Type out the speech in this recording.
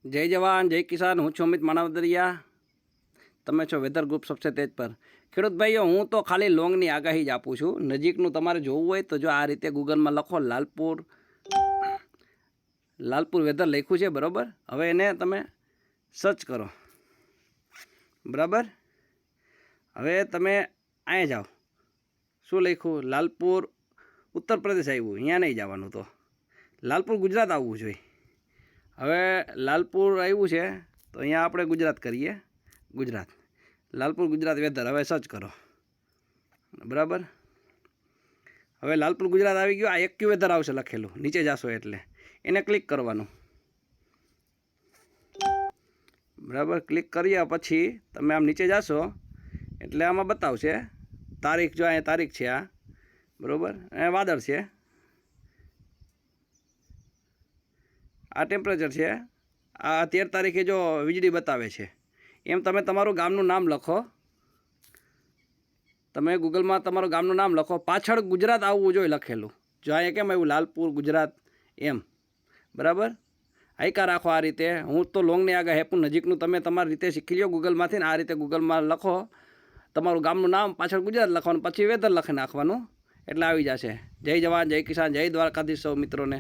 जय जवान जय किसान। हूँ छुं अमित मानवदरिया। તમે છો વેધર ગ્રુપ સબસે તેજ પર। ખેડૂત ભાઈઓ, હું તો ખાલી લોંગની આગાહી જ આપું છું। નજીકનું તમારે જોવું હોય તો જો આ રીતે ગૂગલમાં લખો લાલપુર વેધર લખ્યું છે, બરાબર। હવે એને તમે સર્ચ કરો, બરાબર। હવે તમે અહીંયા જાઓ, શું લખ્યું? લાલપુર ઉત્તર પ્રદેશ આવ્યું, અહીંયા નહીં જવાનું, તો લાલપુર ગુજરાત આવવું જોઈએ। હવે લાલપુર આવ્યું છે તો અહીંયા આપણે ગુજરાત કરીએ, ગુજરાત, લાલપુર ગુજરાત વેધર। હવે સર્ચ કરો, બરાબર। હવે લાલપુર ગુજરાત આવી ગયું। આ એક્યુ વેધર આવશે લખેલું, નીચે જશો એટલે એને ક્લિક કરવાનું, બરાબર। ક્લિક કર્યા પછી તમે આમ નીચે જશો એટલે આમાં બતાવશે તારીખ। જો અહીંયા તારીખ છે, આ બરાબર, અહીંયા વાદળ છે, આ ટેમ્પરેચર છે, આ 13 તારીખે જો વીજળી બતાવે છે। એમ તમે તમારું ગામનું નામ લખો, તમે ગૂગલમાં તમારું ગામનું નામ લખો, પાછળ ગુજરાત આવવું જોઈએ લખેલું। જો અહીંયા કેમ આવ્યું લાલપુર ગુજરાત એમ, બરાબર। આયકા રાખો આ રીતે। હું તો લોંગની આગાહી પણ નજીકનું તમે તમારી રીતે શીખી લો ગૂગલમાંથી ને। આ રીતે ગૂગલમાં લખો તમારું ગામનું નામ, પાછળ ગુજરાત લખવાનું, પછી વેધર લખી નાખવાનું, એટલે આવી જશે। જય જવાન જય કિસાન, જય દ્વારકાધીશ સૌ મિત્રોને।